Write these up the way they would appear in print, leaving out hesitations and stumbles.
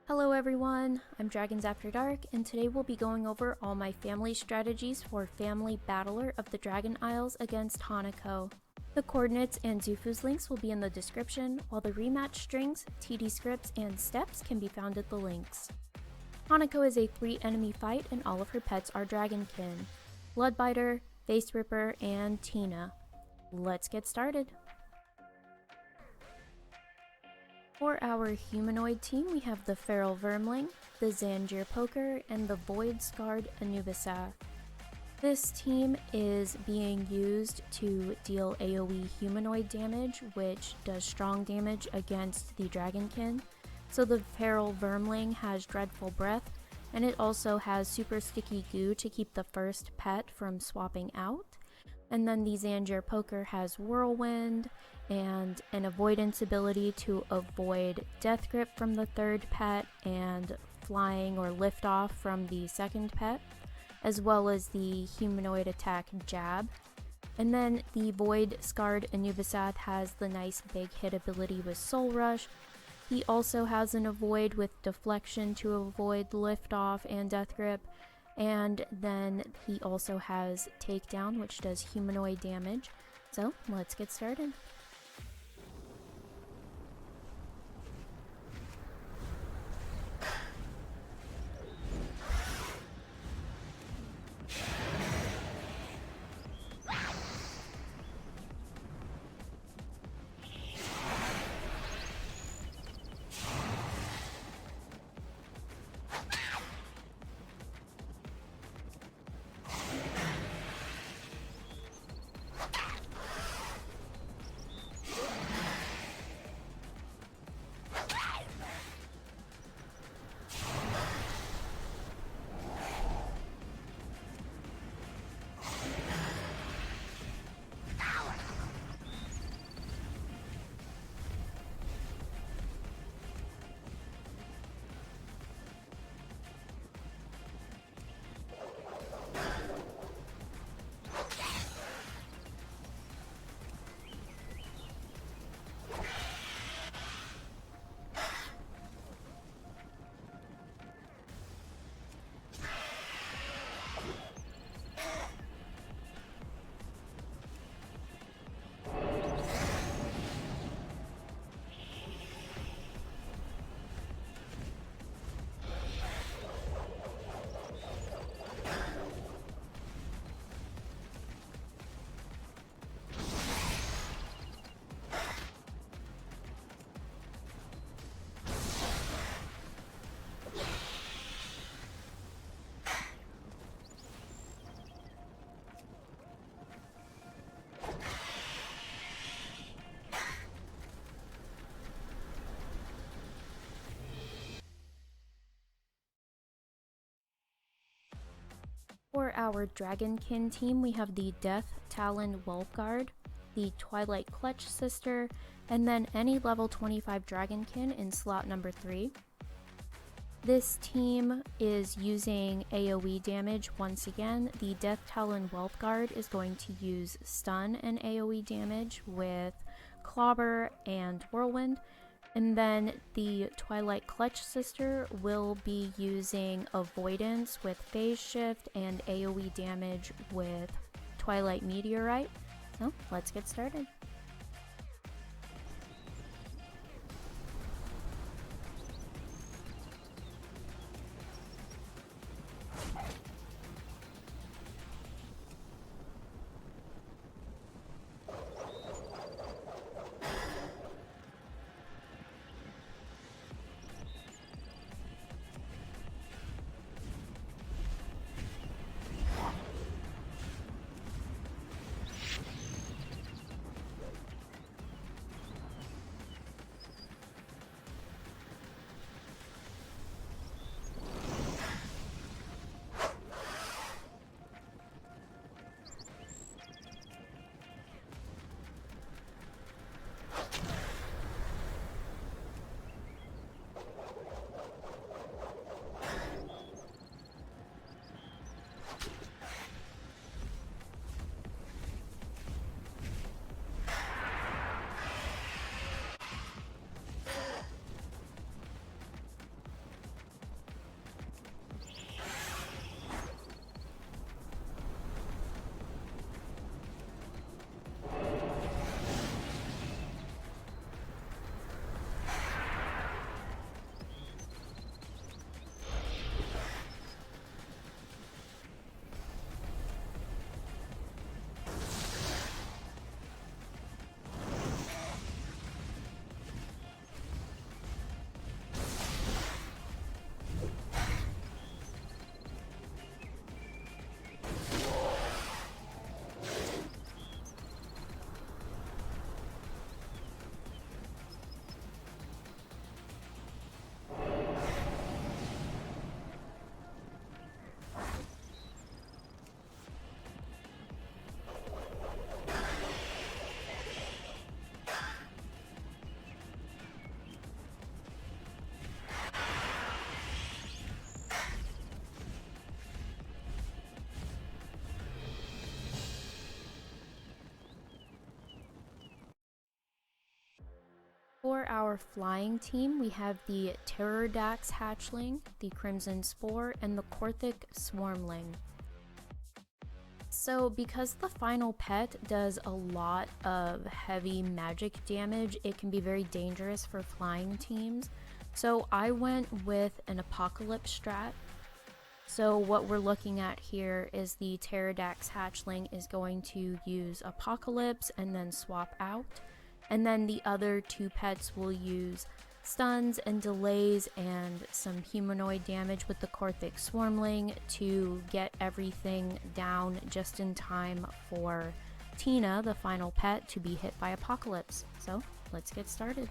Hello everyone, I'm Dragons After Dark, and today we'll be going over all my family strategies for Family Battler of the Dragon Isles against Haniko. The coordinates and Zufu's links will be in the description, while the rematch strings, tdScripts, and steps can be found at the links. Haniko is a 3-enemy fight and all of her pets are Dragonkin, Bloodbiter, Face Ripper, and Tina. Let's get started. For our Humanoid Team, we have the Feral Vermling, the Zanjir Poker, and the Void-Scarred Anubisa. This team is being used to deal AoE humanoid damage, which does strong damage against the Dragonkin. So the Feral Vermling has Dreadful Breath, and it also has Super Sticky Goo to keep the first pet from swapping out. And then the Zanjir Poker has Whirlwind and an avoidance ability to avoid Death Grip from the third pet and flying or lift off from the second pet, as well as the humanoid attack Jab. And then the Void-Scarred Anubisa has the nice big hit ability with Soul Rush. He also has an avoid with deflection to avoid lift off and Death Grip. And then he also has Takedown, which does humanoid damage. So let's get started. For our Dragonkin team, we have the Death Talon Wulfguard, the Twilight Clutch Sister, and then any level 25 Dragonkin in slot number 3. This team is using AoE damage once again. The Death Talon Wulfguard is going to use stun and AoE damage with Clobber and Whirlwind. And then the Twilight Clutch Sister will be using Avoidance with Phase Shift and AoE damage with Twilight Meteorite. So let's get started. For our flying team, we have the Pterodax hatchling, the Crimson Spore, and the Corthic Swarmling. So because the final pet does a lot of heavy magic damage, it can be very dangerous for flying teams. So I went with an Apocalypse strat. So what we're looking at here is the Pterodax hatchling is going to use Apocalypse and then swap out. And then the other two pets will use stuns and delays and some humanoid damage with the Corthic Swarmling to get everything down just in time for Tina, the final pet, to be hit by Apocalypse. So let's get started.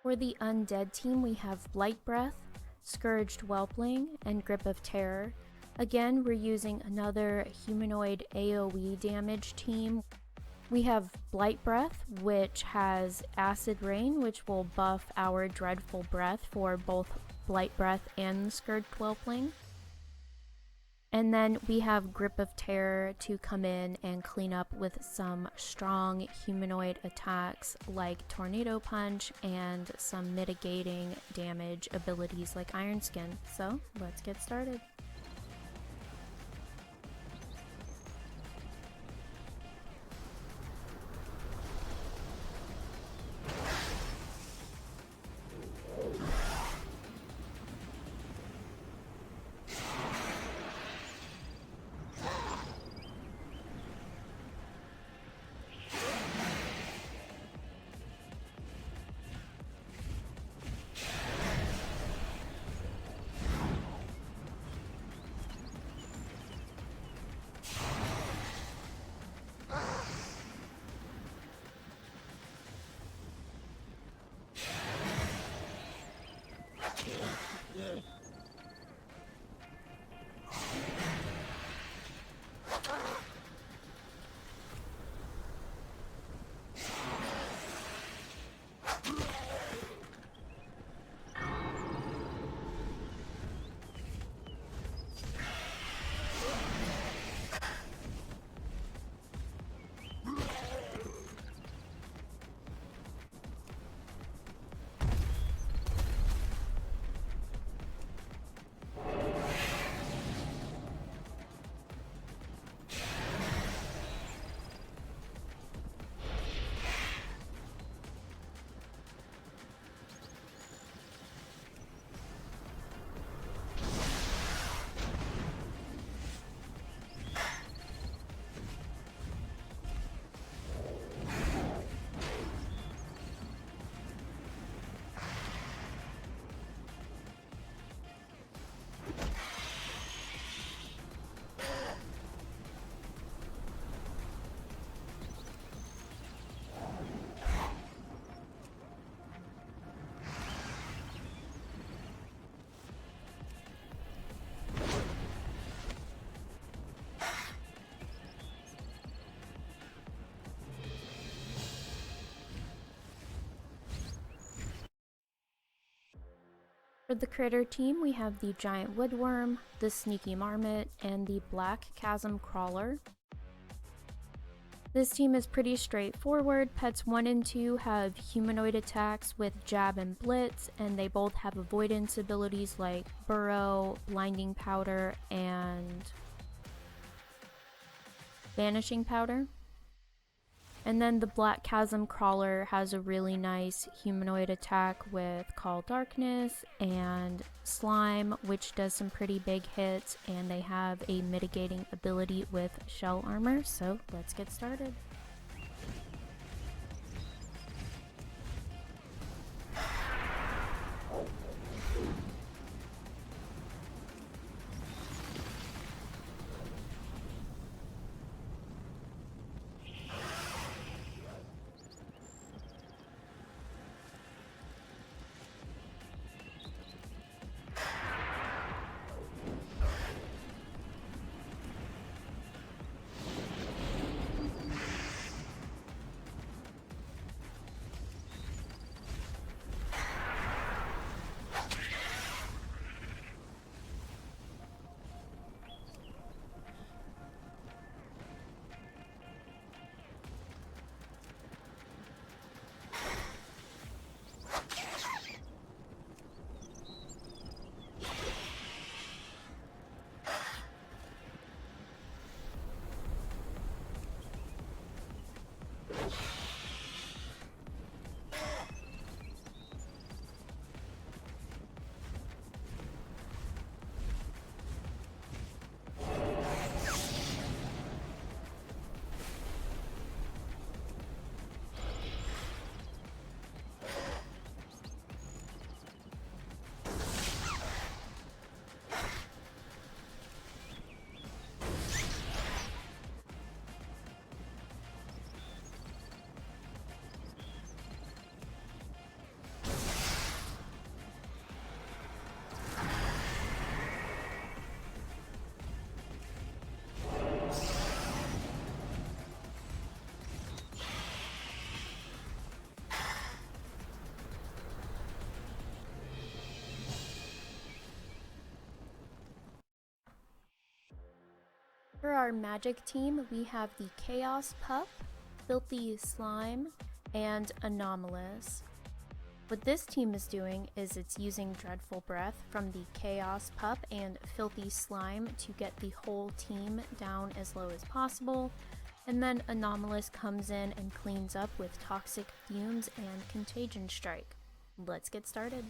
For the Undead team, we have Blight Breath, Scourged Whelpling, and Grip of Terror. Again, we're using another humanoid AoE damage team. We have Blight Breath, which has Acid Rain, which will buff our Dreadful Breath for both Blight Breath and the Scourged Whelpling. And then we have Grip of Terror to come in and clean up with some strong humanoid attacks like Tornado Punch and some mitigating damage abilities like Iron Skin. So let's get started. For the critter team, we have the giant woodworm, the sneaky marmot, and the black chasm crawler. This team is pretty straightforward. Pets 1 and 2 have humanoid attacks with jab and blitz, and they both have avoidance abilities like burrow, blinding powder, and vanishing powder. And then the black chasm crawler has a really nice humanoid attack with call darkness and slime, which does some pretty big hits, and they have a mitigating ability with shell armor. So let's get started. For our magic team, we have the Chaos Pup, Filthy Slime, and Anomalous. What this team is doing is it's using Dreadful Breath from the Chaos Pup and Filthy Slime to get the whole team down as low as possible, and then Anomalous comes in and cleans up with Toxic Fumes and Contagion Strike. Let's get started.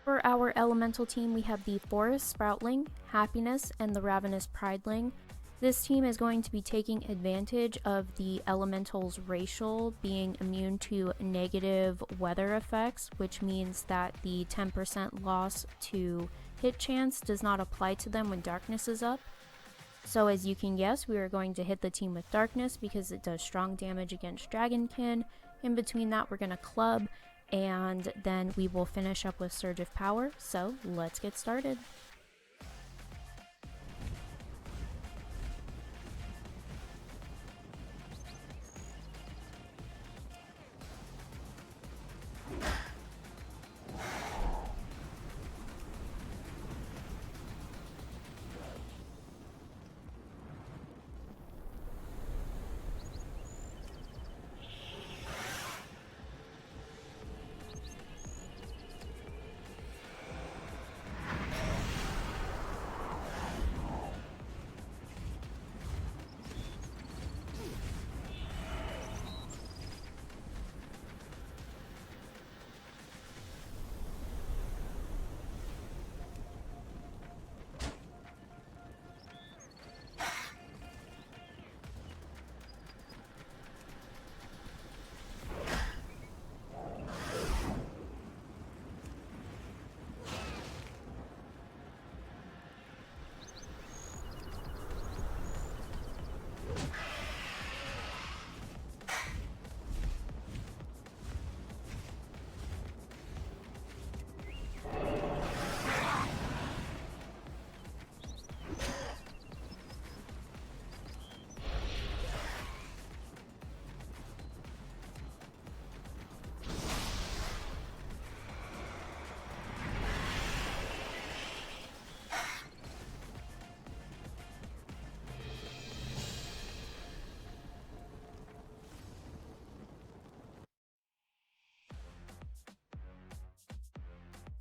For our elemental team, we have the Forest Sproutling, Happiness, and the Ravenous Prideling. This team is going to be taking advantage of the elemental's racial being immune to negative weather effects, which means that the 10% loss to hit chance does not apply to them when darkness is up. So as you can guess, we are going to hit the team with darkness because it does strong damage against Dragonkin. In between that, we're going to club, and then we will finish up with Surge of Power. So let's get started.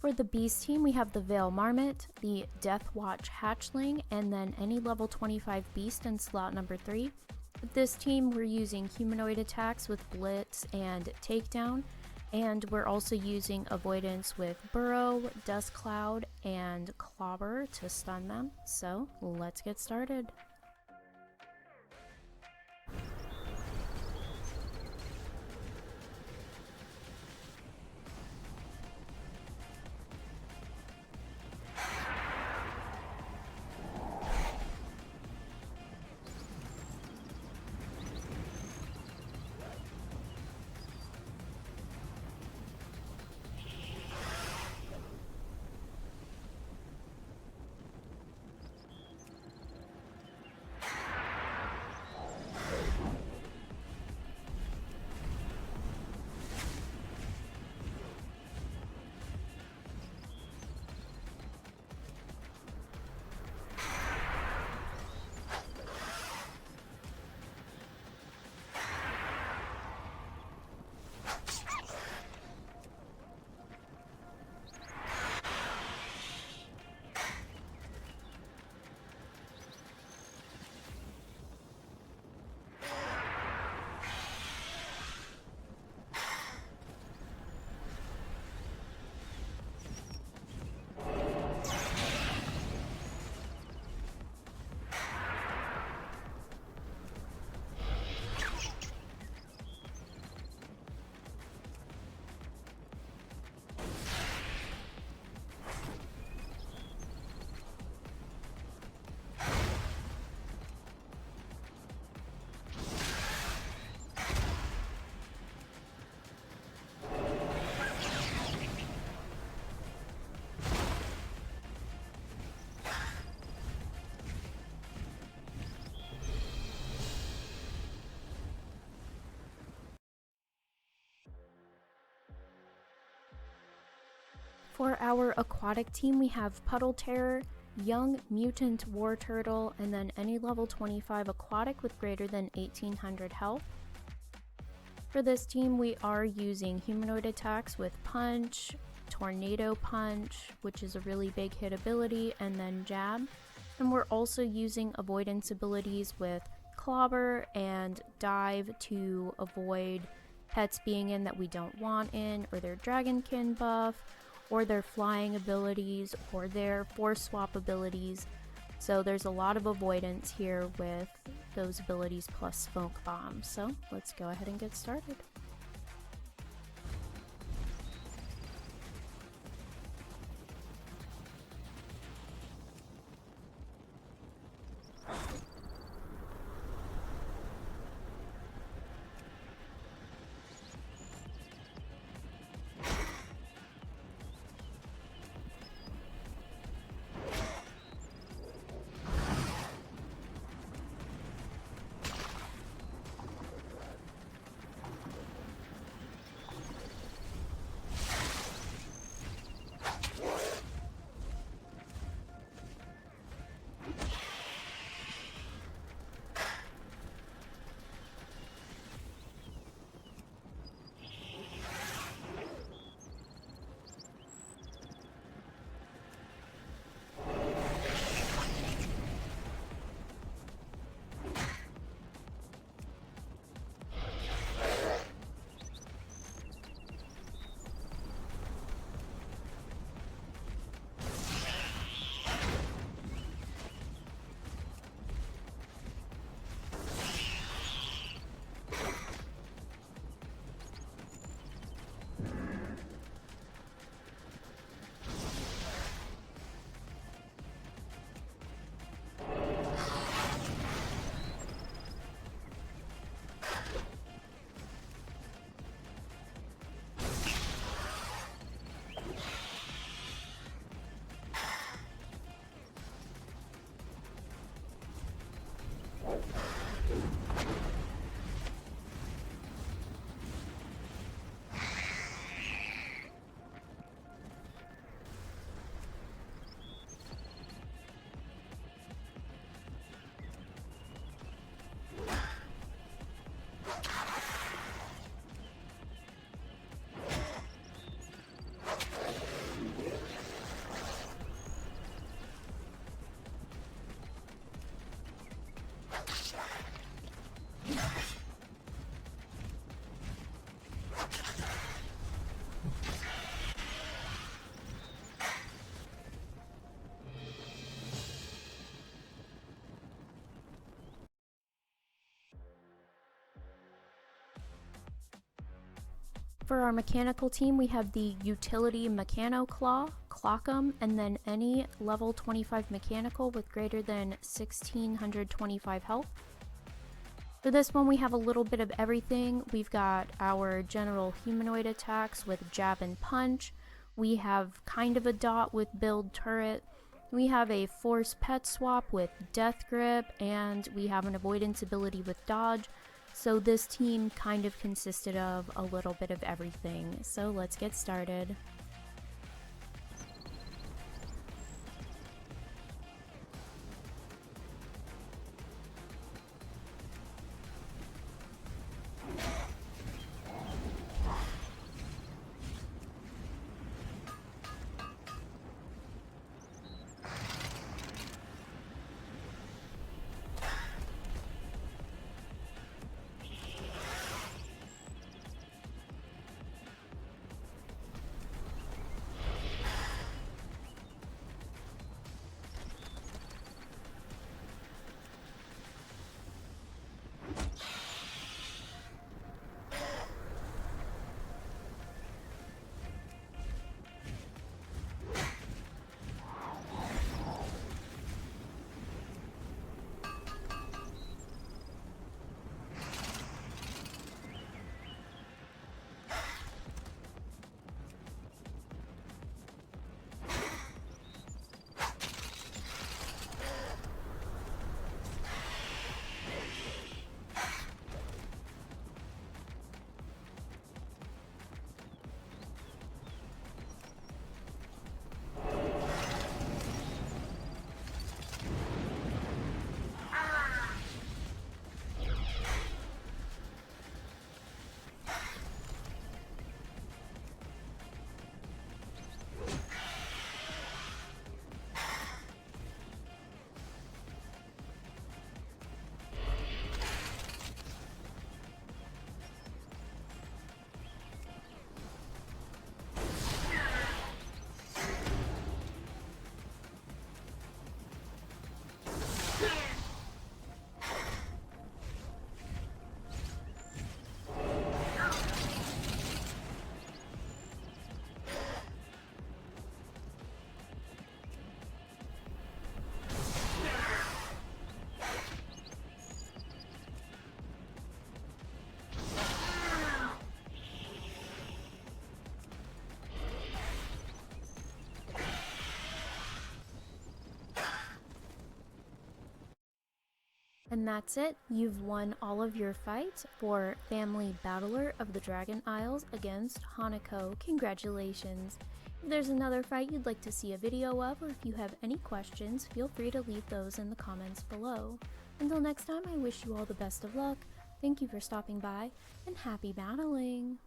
For the Beast team, we have the Veil Marmot, the Death Watch Hatchling, and then any level 25 Beast in slot number 3. With this team, we're using humanoid attacks with Blitz and Takedown, and we're also using Avoidance with Burrow, Dust Cloud, and Clobber to stun them. So let's get started. For our Aquatic team, we have Puddle Terror, Young Mutant War Turtle, and then any level 25 Aquatic with greater than 1800 health. For this team, we are using humanoid attacks with Punch, Tornado Punch, which is a really big hit ability, and then Jab. And we're also using avoidance abilities with Clobber and Dive to avoid pets being in that we don't want in, or their Dragonkin buff, or their flying abilities, or their force swap abilities. So there's a lot of avoidance here with those abilities plus smoke bombs. So let's go ahead and get started. For our mechanical team, we have the utility Mechano Claw, Clock'em, and then any level 25 mechanical with greater than 1625 health. For this one, we have a little bit of everything. We've got our general humanoid attacks with jab and punch. We have kind of a dot with build turret. We have a force pet swap with death grip, and we have an avoidance ability with dodge. So this team kind of consisted of a little bit of everything. So let's get started. And that's it. You've won all of your fights for Family Battler of the Dragon Isles against Haniko. Congratulations. If there's another fight you'd like to see a video of, or if you have any questions, feel free to leave those in the comments below. Until next time, I wish you all the best of luck. Thank you for stopping by, and happy battling!